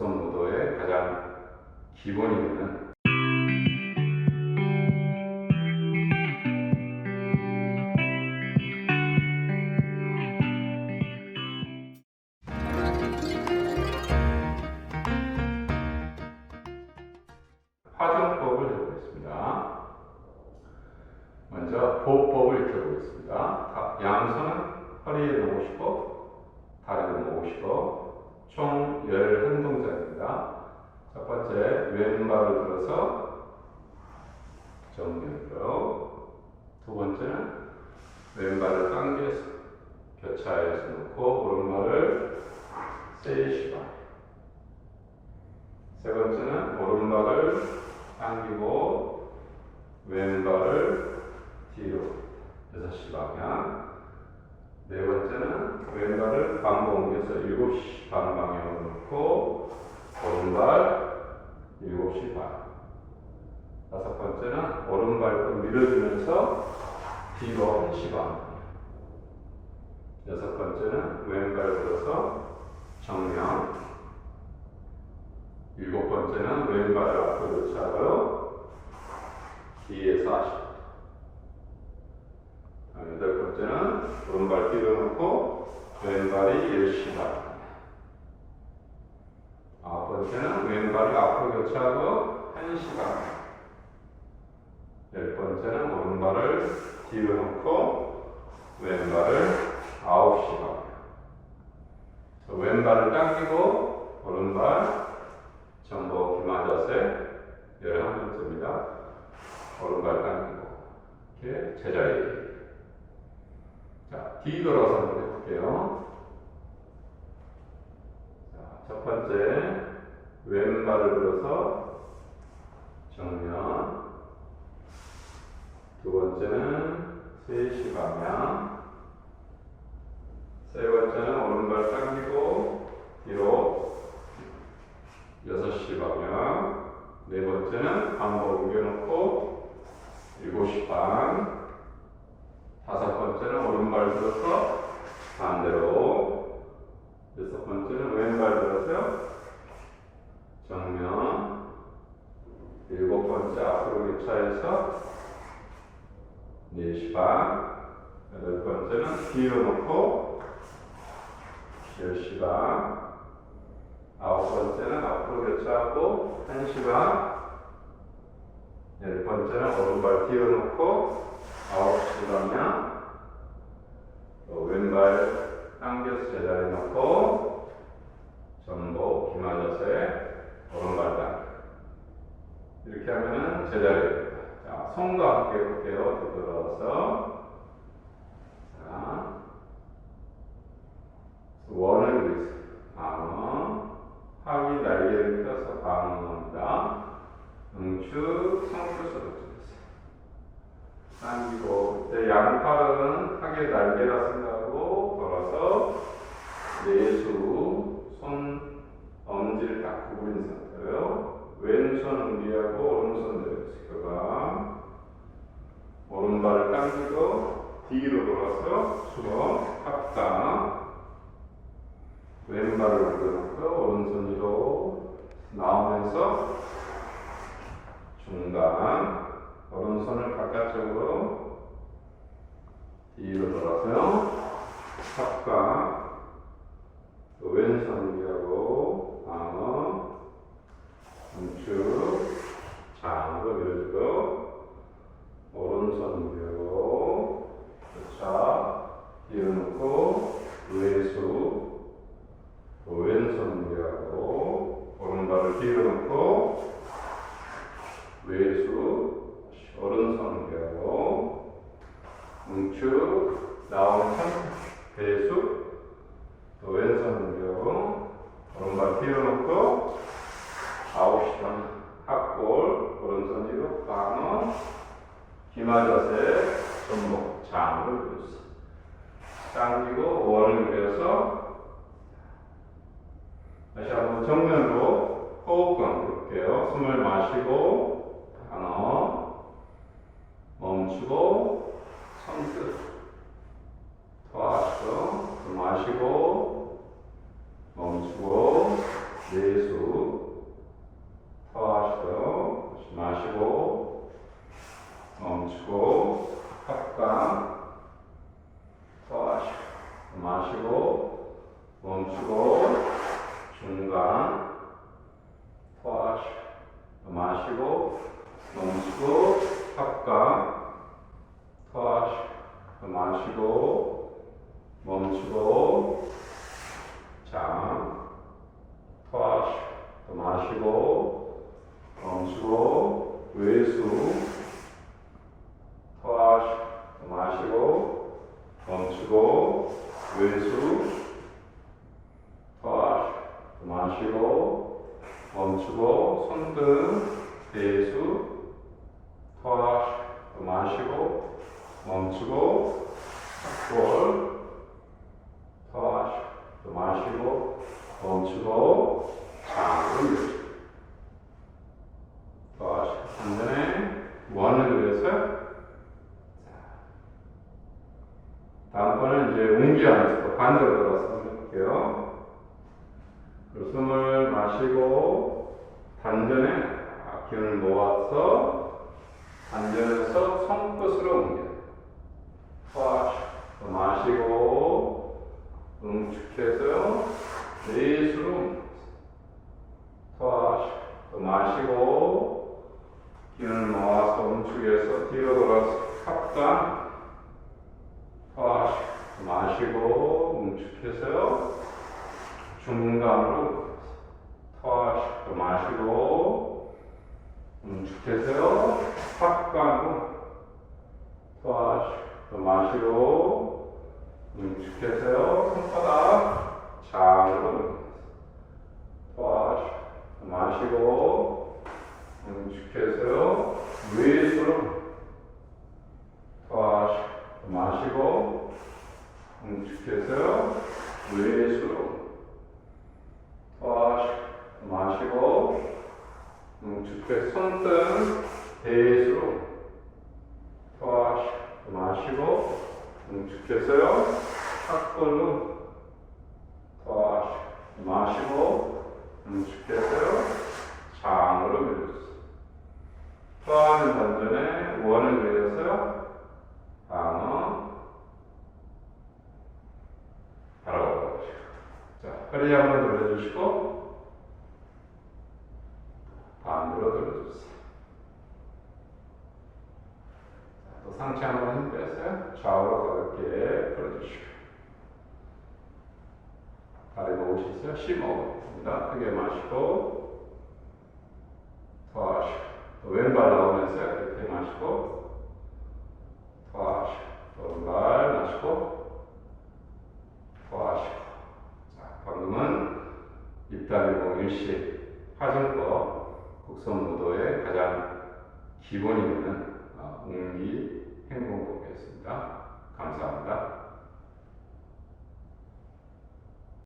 곡선 무도의 가장 기본이 되는 화전법을 해보겠습니다. 먼저 보법을 익혀보겠습니다. 양손은 허리에 놓으시고 다리를 놓으시고 총 11동작입니다. 첫 번째, 왼발을 들어서 정면으로. 두 번째는 왼발을 당겨서 교차해서 놓고 오른발을 세시바. 세 번째는 오른발을 당기고 왼발을 뒤로 6시 방향. 네 번째는 왼발을 반복 옮겨서 7시 반 방향으로 놓고 오른발 7시 반. 다섯 번째는 오른발을 밀어주면서 뒤로 1시 반. 여섯 번째는 왼발 들어서 정면. 일곱 번째는 왼발을 앞으로 차고 뒤에 40도. 여덟 번째는 오른발 뒤로 놓고 왼발이 10시 반. 아홉 번째는 왼발을 앞으로 교차하고 1시 반. 열 번째는 오른발을 뒤로 놓고 왼발을 9시 반. 왼발을 당기고 오른발 전복 기마 자세 11번째입니다. 오른발 당기고 이렇게 제자리. 자, 뒤돌아서 한번 해볼게요. 자, 첫 번째 왼발을 들어서 정면. 두 번째는 3시 방향. 세 번째는 오른발 당기고 뒤로 6시 방향. 네 번째는 반복 옮겨놓고 7시 반. 다섯 번째는 오른발 들어서 반대로. 여섯 번째는 왼발 들어서 정면. 일곱 번째 앞으로 교차해서 4시 반. 여덟 번째는 뒤로 놓고 10시 반. 아홉 번째는 앞으로 교차하고 1시 반. 열 번째는 오른발 뒤로 놓고 9시 방향. 왼발 당겨서 제자리 놓고 전복 기마 자세 오른발 당겨. 이렇게 하면은 제자리입니다. 자, 손과 함께 해볼게요. 뒤돌아서. 자, 원을 위해서 방어. 하위 날개를 펴서 방어합니다. 응축 성추수로 당기고, 그때 양팔은 하계 날개라 생각하고 걸어서 내수 손 엄지를 딱 구부린 상태로 왼손 위하고 오른손 내려주시고가 오른발을 당기고 뒤로 돌아서 수동 합당. 왼발을 올려놓고 오른손 위로 나오면서 중간. 오른손을 바깥쪽으로 뒤로 돌아서요. 합각. 왼손 위하고 방어. 우측 장으로 밀어주고 오른손 위하고 교차 뒤로 놓고 외수. 왼손 위하고 오른발을 뒤로 놓고 외수. 오른손 위하고 우측 나오는 배수. 또 왼손 위하고 오른발 뒤로 놓고 9시 반 합골. 오른손 뒤로 방어. 기마 자세 전복 장으로 밀어주세요. 당기고 원을 그려서 다시 한번 정면으로 호흡감 볼게요. 숨을 마시고 방어. 멈추고 손끝 도와서 마시고 멈추고 내수 마시고 멈추고 장 토하시고 또 마시고 멈추고 외수 토하시고 또 마시고 멈추고 외수 토하시고 또 마시고 멈추고 손등 대수 토하시고 또 마시고 멈추고 꼴 토하시고 또 마시고 멈추고 장을 토하시고 한전에 원을 그려서 다음번은 이제 웅지 안에서 반대로 돌아서 해볼게요. 숨을 마시고 단전에 기운을 모아서 단전에서 손끝으로 옮겨요. 토하시고 마시고 응축해서 내수로 옮겨요. 토하시고 마시고 기운을 모아서 응축해서 뒤로 돌아서 합관 토하시고 마시고 응축해서요. 중간으로 토하시고 마시고 응축해서요. 합관으로 토하시고 마시고 응축해서요. 손바닥 장으로 토하시고 마시고 응축해서요. 외수로 토하시고 마시고 응축해서요. 외수로 토하시고 마시고 응축해서 손등 대수로 토하시고 마시고 응축해서요. 탁골로 토하시고 마시고 응축해서요. 장으로 밀어주세요. 토하는 단전에 원을 그려서요. 방어 바라보고 보시고. 자, 허리 한번 돌려주시고 반대로 돌려주세요. 자, 또 상체 한번 힘 빼서요. 좌우로 가볍게 풀어주시고. 다리 놓으시세요. 심호흡입니다. 크게 마시고 토하시고 또 왼발 나오면서 이렇게 마시고 토하시고 또 왼발 마시고 토하시고. 자, 방금은 입다리봉 일식 화전법 국선무도의 가장 기본이 되는 웅기 행동법이었습니다. 감사합니다.